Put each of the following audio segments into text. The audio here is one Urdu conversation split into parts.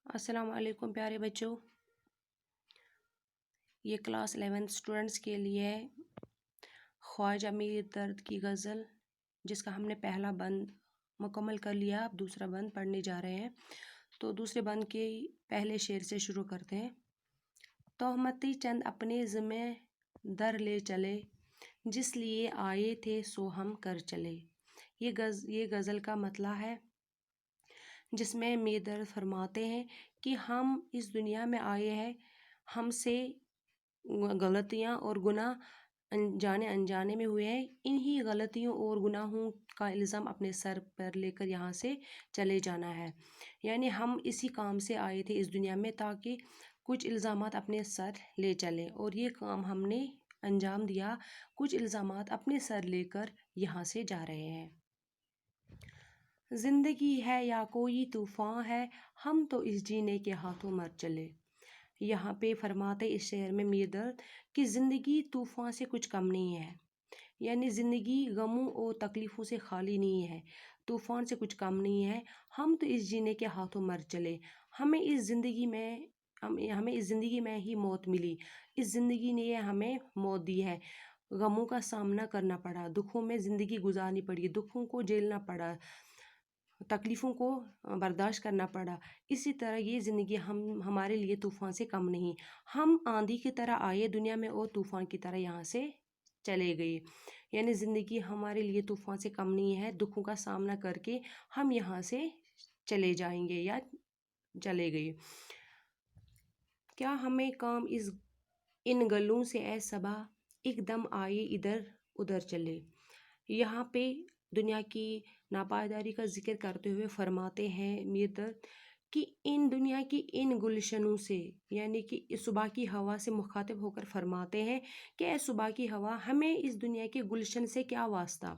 السلام علیکم پیارے بچوں، یہ کلاس 11 اسٹوڈنٹس کے لیے خواجہ میر درد کی غزل جس کا ہم نے پہلا بند مکمل کر لیا، اب دوسرا بند پڑھنے جا رہے ہیں۔ تو دوسرے بند کے پہلے شعر سے شروع کرتے ہیں۔ تہمتی چند اپنے ذمہ در لے چلے، جس لیے آئے تھے سو ہم کر چلے۔ یہ غزل کا مطلع ہے جس میں میر درد فرماتے ہیں کہ ہم اس دنیا میں آئے ہیں، ہم سے غلطیاں اور گناہ جانے انجانے میں ہوئے ہیں، انہی غلطیوں اور گناہوں کا الزام اپنے سر پر لے کر یہاں سے چلے جانا ہے۔ یعنی ہم اسی کام سے آئے تھے اس دنیا میں تاکہ کچھ الزامات اپنے سر لے چلیں، اور یہ کام ہم نے انجام دیا، کچھ الزامات اپنے سر لے کر یہاں سے جا رہے ہیں۔ زندگی ہے یا کوئی طوفان ہے، ہم تو اس جینے کے ہاتھوں مر چلے۔ یہاں پہ فرماتے اس شعر میں میر درد کہ زندگی طوفان سے کچھ کم نہیں ہے، یعنی زندگی غموں اور تکلیفوں سے خالی نہیں ہے، طوفان سے کچھ کم نہیں ہے۔ ہم تو اس جینے کے ہاتھوں مر چلے، ہمیں اس زندگی میں ہی موت ملی، اس زندگی نے ہمیں موت دی ہے، غموں کا سامنا کرنا پڑا، دکھوں میں زندگی گزارنی پڑی، دکھوں کو جھیلنا پڑا، تکلیفوں کو برداشت کرنا پڑا۔ اسی طرح یہ زندگی ہمارے لیے طوفان سے کم نہیں، ہم آندھی کی طرح آئے دنیا میں اور طوفان کی طرح یہاں سے چلے گئے۔ یعنی زندگی ہمارے لیے طوفان سے کم نہیں ہے، دکھوں کا سامنا کر کے ہم یہاں سے چلے جائیں گے یا چلے گئے۔ کیا ہمیں کام ان گلوں سے اے صبا، ایک دم آئے ادھر ادھر چلے۔ یہاں پہ دنیا کی ناپائیداری کا ذکر کرتے ہوئے فرماتے ہیں میر درد کہ ان دنیا کی ان گلشنوں سے، یعنی کہ اس صبح کی ہوا سے مخاطب ہو کر فرماتے ہیں کہ اے صبح کی ہوا، ہمیں اس دنیا کے گلشن سے کیا واسطہ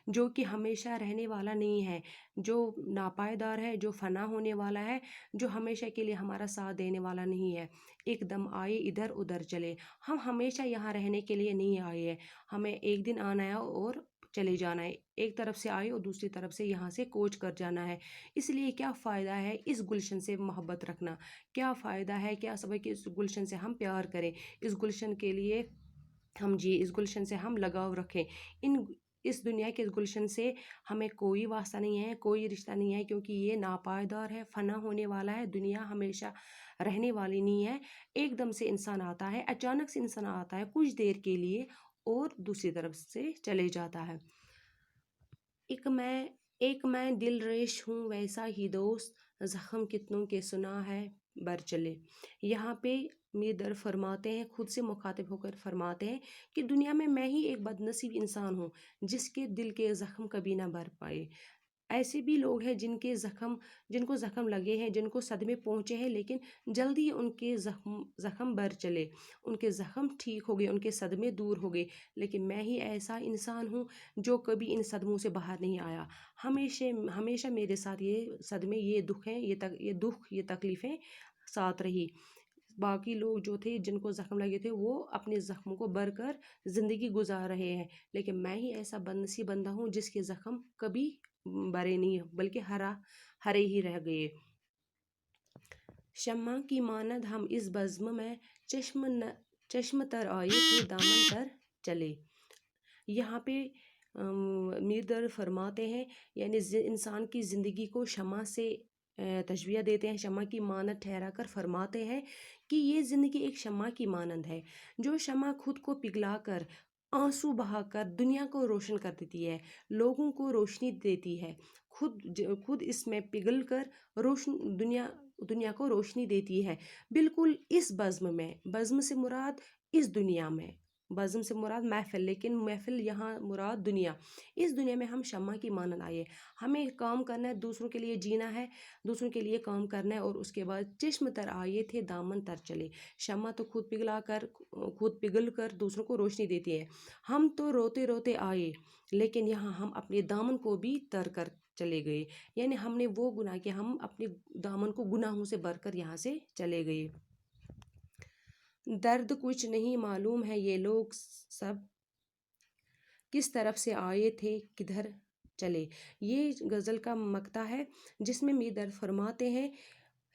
جو کہ ہمیشہ رہنے والا نہیں ہے، جو ناپائیدار ہے، جو فنا ہونے والا ہے، جو ہمیشہ کے لیے ہمارا ساتھ دینے والا نہیں ہے۔ ایک دم آئے ادھر ادھر چلے، ہم ہمیشہ یہاں رہنے کے لیے نہیں آئے ہیں، ہمیں ایک دن آنا ہے اور چلے جانا ہے، ایک طرف سے آئے اور دوسری طرف سے یہاں سے کوچ کر جانا ہے۔ اس لیے کیا فائدہ ہے اس گلشن سے محبت رکھنا، کیا فائدہ ہے، کیا سبب کہ اس گلشن سے ہم پیار کریں، اس گلشن کے لیے ہم جیے، اس گلشن سے ہم لگاؤ رکھیں۔ اس دنیا کے گلشن سے ہمیں کوئی واسطہ نہیں ہے، کوئی رشتہ نہیں ہے، کیونکہ یہ ناپائیدار ہے، فنا ہونے والا ہے، دنیا ہمیشہ رہنے والی نہیں ہے۔ ایک دم سے انسان آتا ہے، اچانک سے انسان آتا ہے کچھ دیر کے لیے اور دوسری طرف سے چلے جاتا ہے۔ ایک میں دل ریش ہوں ویسا ہی دوست، زخم کتنوں کے سنا ہے بر چلے۔ یہاں پہ میر درد فرماتے ہیں، خود سے مخاطب ہو کر فرماتے ہیں کہ دنیا میں ہی ایک بد نصیب انسان ہوں جس کے دل کے زخم کبھی نہ بھر پائے۔ ایسے بھی لوگ ہیں جن کو زخم لگے ہیں، جن کو صدمے پہنچے ہیں، لیکن جلدی ان کے زخم بھر چلے، ان کے زخم ٹھیک ہو گئے، ان کے صدمے دور ہو گئے۔ لیکن میں ہی ایسا انسان ہوں جو کبھی ان صدموں سے باہر نہیں آیا، ہمیشہ میرے ساتھ یہ صدمے، یہ دکھ ہیں، یہ تکلیفیں ساتھ رہی۔ باقی لوگ جو تھے جن کو زخم لگے تھے وہ اپنے زخموں کو بھر کر زندگی گزار رہے ہیں، لیکن میں ہی ایسا بد نصیب بندہ ہوں جس کے زخم کبھی بھرے نہیں بلکہ ہرے ہی رہ گئے۔ شمع کی مانند ہم اس بزم میں، چشم تر آئے تھے دامن تر چلے۔ یہاں پہ میر درد فرماتے ہیں، یعنی انسان کی زندگی کو شمع سے تشبیہ دیتے ہیں، شمع کی مانند ٹھہرا کر فرماتے ہیں کہ یہ زندگی ایک شمع کی مانند ہے، جو شمع خود کو پگھلا کر، آنسو بہا کر دنیا کو روشن کر دیتی ہے، لوگوں کو روشنی دیتی ہے، خود اس میں پگھل کر دنیا کو روشنی دیتی ہے۔ بالکل اس بزم سے مراد اس دنیا میں، بزم سے مراد محفل، لیکن محفل یہاں مراد دنیا۔ اس دنیا میں ہم شمع کی مانند آئے، ہمیں کام کرنا ہے، دوسروں کے لیے جینا ہے، دوسروں کے لیے کام کرنا ہے، اور اس کے بعد چشم تر آئے تھے دامن تر چلے۔ شمع تو خود پگھل کر دوسروں کو روشنی دیتی ہے، ہم تو روتے روتے آئے، لیکن یہاں ہم اپنے دامن کو بھی تر کر چلے گئے، یعنی ہم نے وہ گناہ کیا، ہم اپنے دامن کو گناہوں سے بھر کر یہاں سے چلے گئے۔ درد کچھ نہیں معلوم ہے یہ لوگ سب، کس طرف سے آئے تھے کدھر چلے۔ یہ غزل کا مقطع ہے جس میں میر درد فرماتے ہیں